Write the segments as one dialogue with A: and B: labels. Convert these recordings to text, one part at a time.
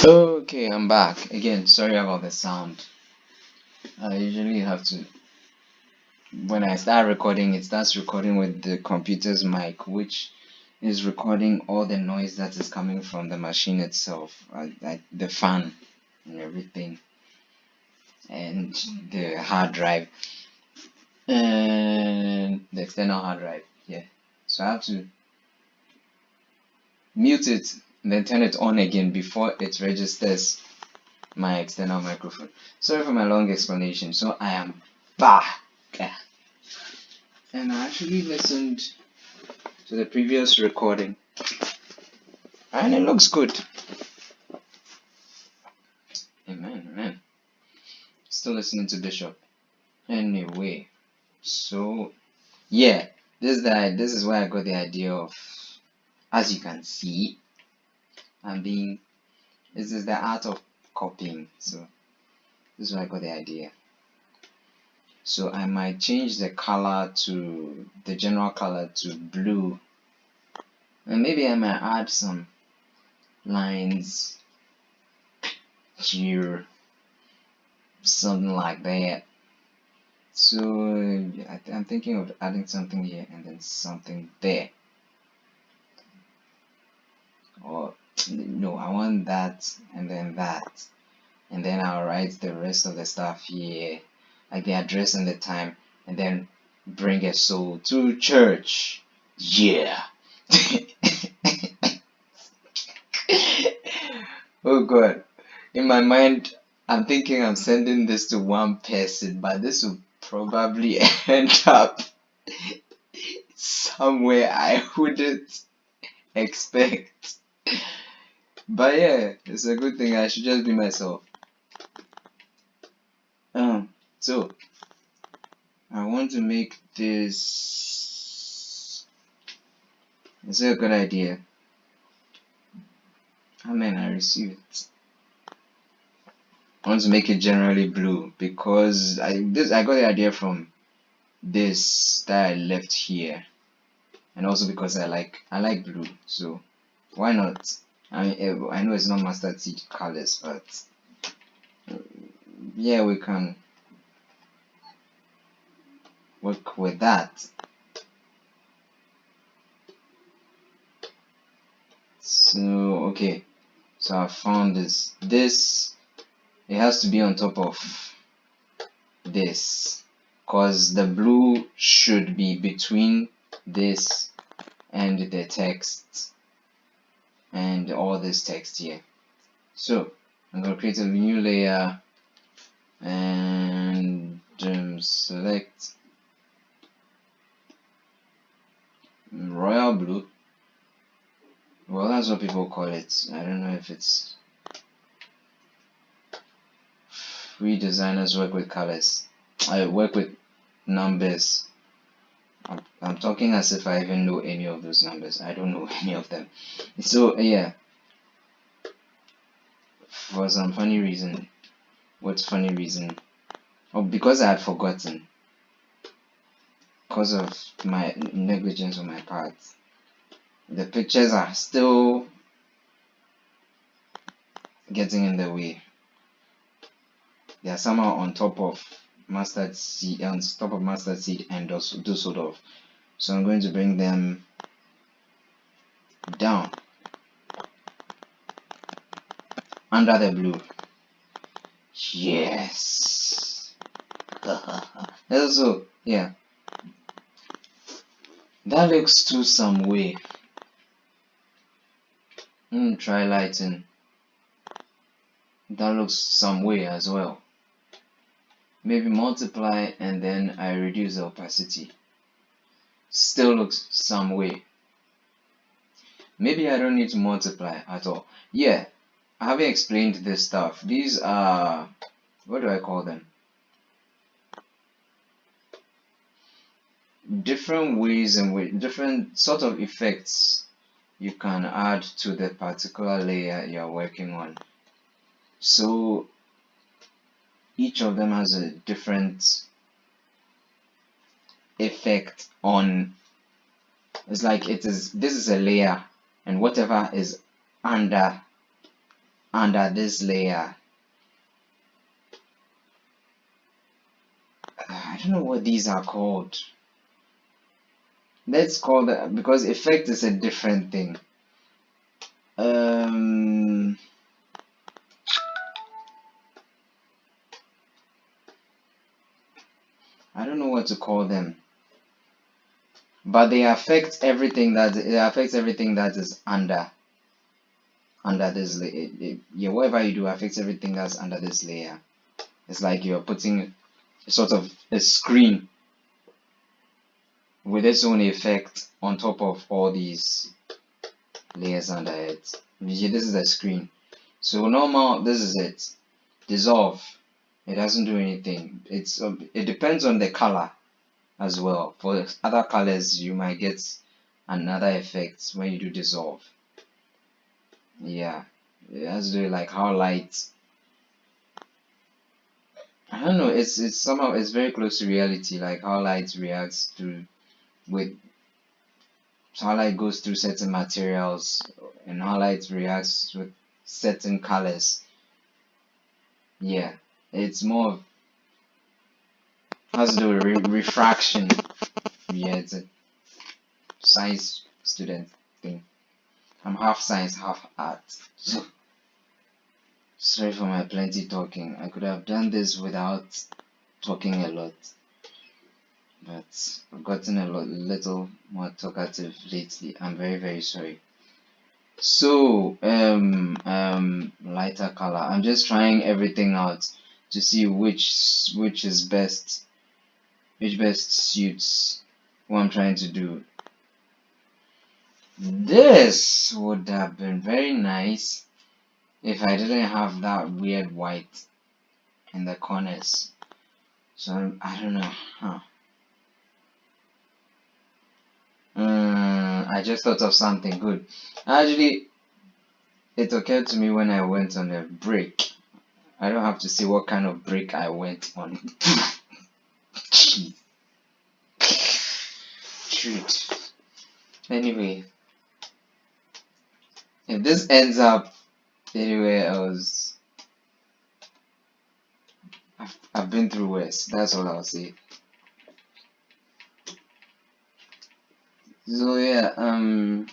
A: Okay, I'm back again. Sorry about the sound. I usually have to, when I start recording, it starts recording with the computer's mic, which is recording all the noise that is coming from the machine itself, like the fan and everything, and the hard drive, and the external hard drive. Yeah, so I have to mute it and then turn it on again before it registers my external microphone. Sorry for my long explanation. So I am back. And I actually listened to the previous recording and it looks good. Amen, amen. Still listening to Bishop. Anyway, so yeah, this is where I got the idea of, as you can see, this is the art of copying. So this is where I got the idea. So I might change the color to the general color to blue, and maybe I might add some lines here, something like that. So I'm thinking of adding something here and then something there. Or no, I want that and then that. And then I'll write the rest of the stuff here, like the address and the time, and then bring a soul to church. Yeah. Oh God. In my mind, I'm thinking I'm sending this to one person, but this will probably end up somewhere I wouldn't expect. But yeah, it's a good thing. I should just be myself. So I want to make this. Is it a good idea? Amen. I receive it. I want to make it generally blue because I got the idea from this that I left here, and also because I like blue. So why not? I know it's not mustard seed colors, but yeah, we can work with that. So okay, so I found this. It has to be on top of this, cause the blue should be between this and the text and all this text here. So I'm gonna create a new layer and select royal blue. Well, that's what people call it. I don't know if it's free. Designers work with colors. I work with numbers. I'm talking as if I even know any of those numbers. I don't know any of them. So yeah, for some funny reason. What funny reason? Oh, because I had forgotten. Because of my negligence on my part. The pictures are still getting in the way. They are somehow on top of mustard seed, and also do sort of. So I'm going to bring them down under the blue. Yes. Also, yeah, that looks to some way. Try lighting. That looks some way as well. Maybe multiply and then I reduce the opacity. Still looks some way. Maybe I don't need to multiply at all. Yeah, I haven't explained this stuff. These are, what do I call them? Different ways and different sort of effects you can add to the particular layer you're working on. So each of them has a different effect on, it's like this is a layer, and whatever is under under this layer. I don't know what these are called. Let's call that, because effect is a different thing. I don't know what to call them, but they affect everything that is under this layer. Yeah, whatever you do affects everything that's under this layer. It's like you're putting sort of a screen with its own effect on top of all these layers under it. Yeah, this is a screen. So normal, this is it. Dissolve. It doesn't do anything. It depends on the color as well. For other colors, you might get another effect when you do dissolve. Yeah, it has to do like how light. I don't know. It's somehow it's very close to reality, like how light reacts to with how light goes through certain materials and how light reacts with certain colors. Yeah, it's more of has to do with refraction. Yeah, it's a science student thing. I'm half science, half art. So sorry for my plenty talking. I could have done this without talking a lot, but I've gotten a little more talkative lately. I'm very, very sorry. So, lighter color. I'm just trying everything out to see which is best, which best suits what I'm trying to do. This would have been very nice if I didn't have that weird white in the corners. So I don't know. Huh. I just thought of something good. Actually, it occurred to me when I went on a break. I don't have to see what kind of break I went on. Jeez. Shoot. Anyway, if this ends up anywhere else, I've been through worse. That's all I'll say. So yeah, I'm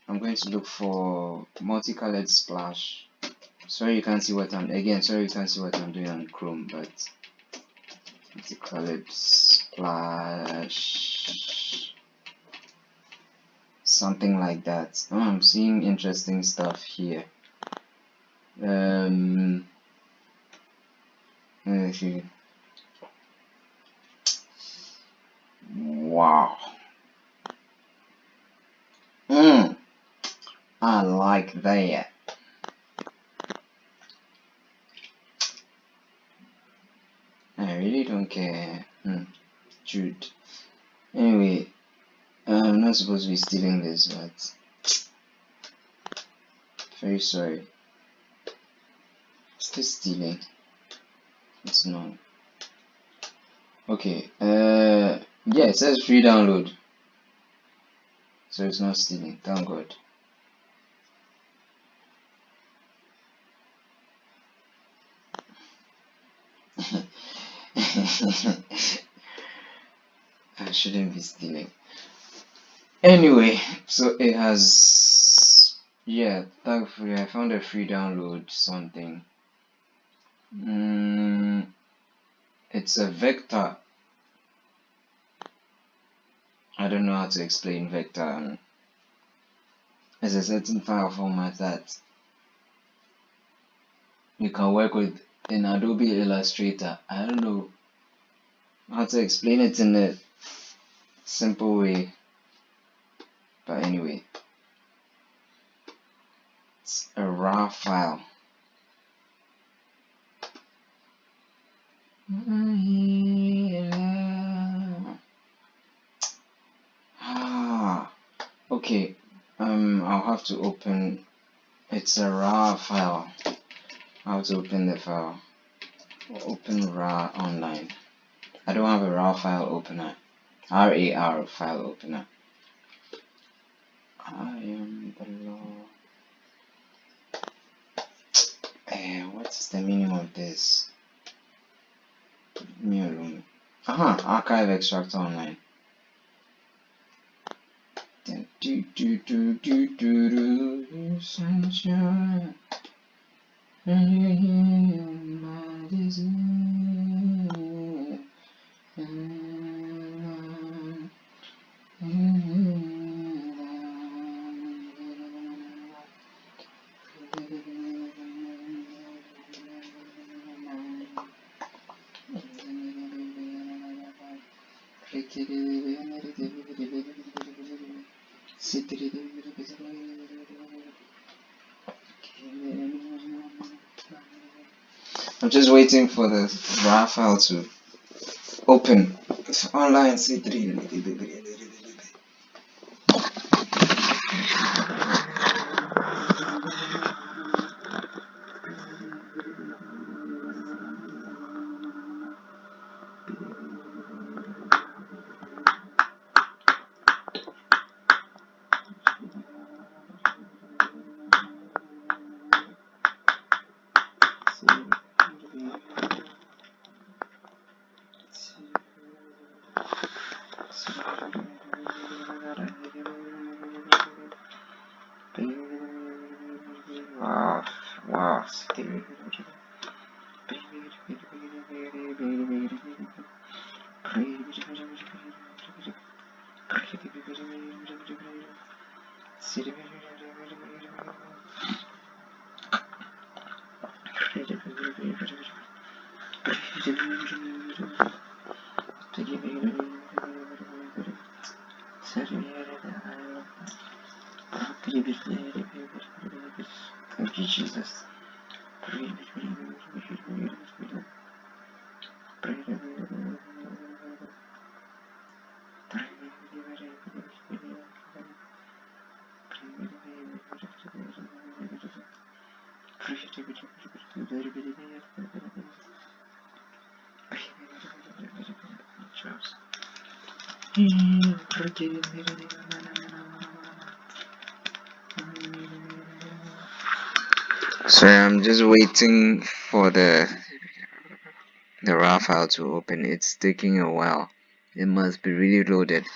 A: going to look for multicolored splash. Sorry you can't see what I'm doing on Chrome, but multicolored splash, something like that. Oh, I'm seeing interesting stuff here. Let me see. Wow. I like that. I really don't care. Jude. Anyway, I'm not supposed to be stealing this, but very sorry. Is this stealing? It's not. Okay. Yeah, it says free download, so it's not stealing. Thank God. I shouldn't be stealing. Anyway, so it has, yeah, thankfully I found a free download something. It's a vector. I don't know how to explain vector. It's a certain file format that you can work with in Adobe Illustrator. I don't know how to explain it in a simple way, but anyway, it's a raw file. Okay, I'll have to open. It's a raw file. I'll have to open the file. Open raw online. I don't have a raw file opener. RAR file opener. I am the law. What is the meaning of this? Leave me alone. Archive extractor online. Sunshine. I'm just waiting for the RAR file to open. It's online C3. Wow. Thank you, Jesus. Sorry, I'm just waiting for the RAR file to open. It's taking a while. It must be really loaded.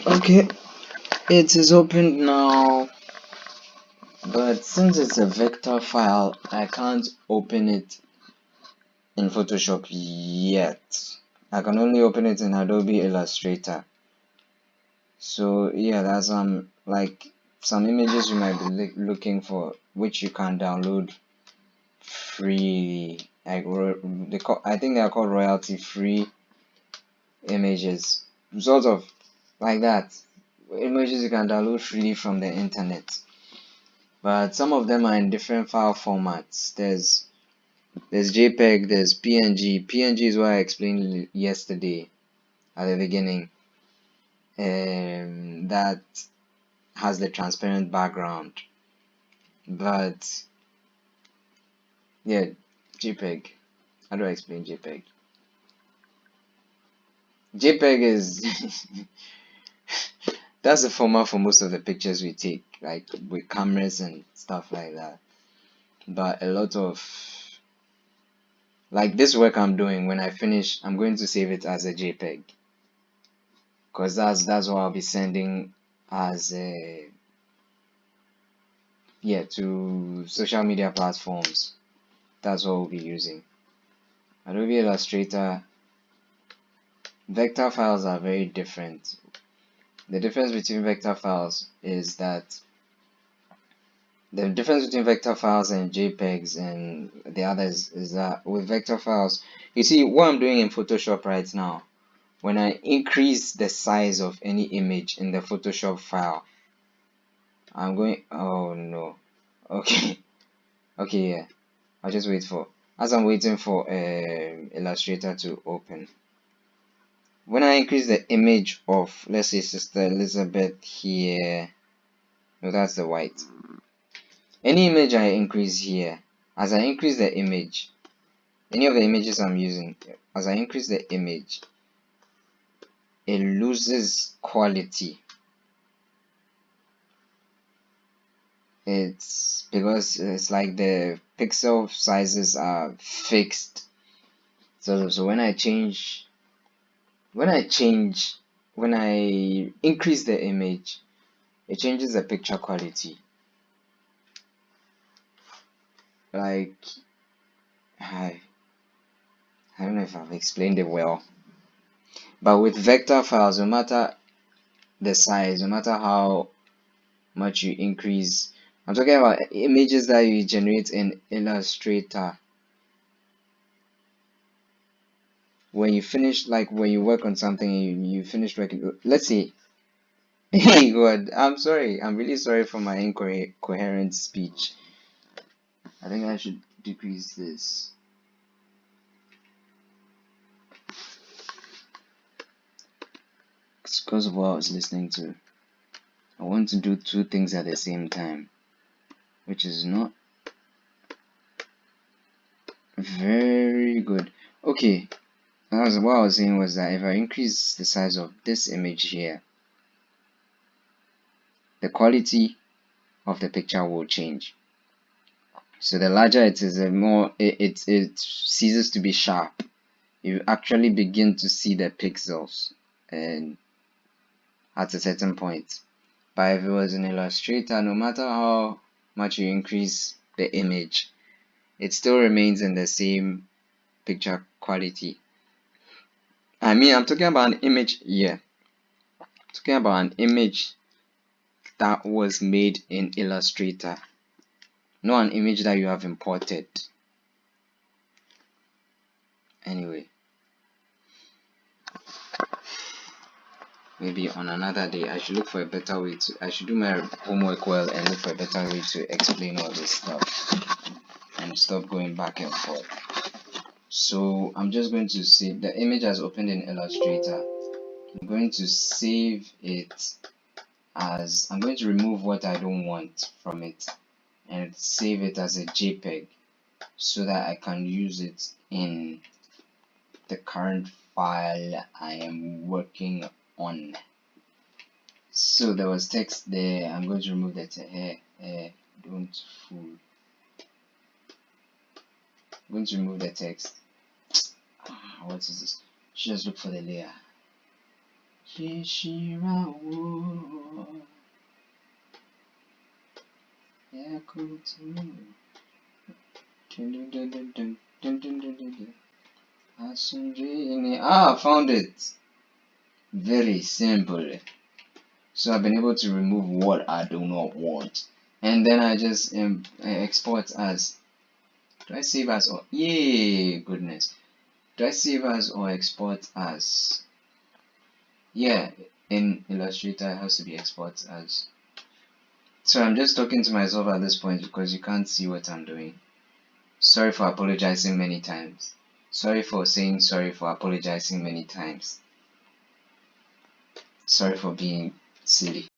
A: Okay, it is opened now, but since it's a vector file, I can't open it in Photoshop yet. I can only open it in Adobe Illustrator. So yeah, that's like some images you might be looking for, which you can download free. Like I think they are called royalty-free images, sort of like that. Images you can download freely from the internet, but some of them are in different file formats. There's JPEG, there's PNG. PNG is what I explained yesterday at the beginning. That has the transparent background. But yeah, JPEG. How do I explain JPEG? JPEG is that's the format for most of the pictures we take, like with cameras and stuff like that. But a lot of, like this work I'm doing, when I finish, I'm going to save it as a JPEG, because that's what I'll be sending as a, yeah, to social media platforms. That's what we'll be using. Adobe Illustrator, vector files are very different. The difference between vector files is that the difference between vector files and JPEGs and the others is that with vector files, you see what I'm doing in Photoshop right now, when I increase the size of any image in the Photoshop file, I'm going, oh no, okay, okay, yeah, I'll just wait for, as I'm waiting for Illustrator to open. When I increase the image of, let's say, Sister Elizabeth here, no, that's the white. Any image I increase here, as I increase the image, any of the images I'm using, as I increase the image, it loses quality. It's because it's like the pixel sizes are fixed. So when I increase the image, it changes the picture quality. Like, I don't know if I've explained it well, but with vector files, no matter the size, no matter how much you increase, I'm talking about images that you generate in Illustrator. When you finish, like when you work on something, you finish working, let's say, hey God, I'm sorry, I'm really sorry for my incoherent speech. I think I should decrease this. It's because of what I was listening to. I want to do two things at the same time, which is not very good. Okay, what I was saying was that if I increase the size of this image here, the quality of the picture will change. So the larger it is, the more it ceases to be sharp. You actually begin to see the pixels and at a certain point. But if it was in Illustrator, no matter how much you increase the image, it still remains in the same picture quality. I mean, I'm talking about an image here. I'm talking about an image that was made in Illustrator, not an image that you have imported. Anyway, maybe on another day I should look for a better way to, I should do my homework well and look for a better way to explain all this stuff and stop going back and forth. So I'm just going to save the image as opened in Illustrator. I'm going to save it as, I'm going to remove what I don't want from it and save it as a JPEG so that I can use it in the current file I am working on. So there was text there. I'm going to remove that. Don't fool. I'm going to remove the text. What is this? Just look for the layer. I found it. Very simple. So I've been able to remove what I do not want, and then I just export as. Do I save as or yay goodness? Do I save as or export as? Yeah, in Illustrator it has to be export as. So I'm just talking to myself at this point because you can't see what I'm doing. Sorry for apologizing many times. Sorry for saying sorry for apologizing many times. Sorry for being silly.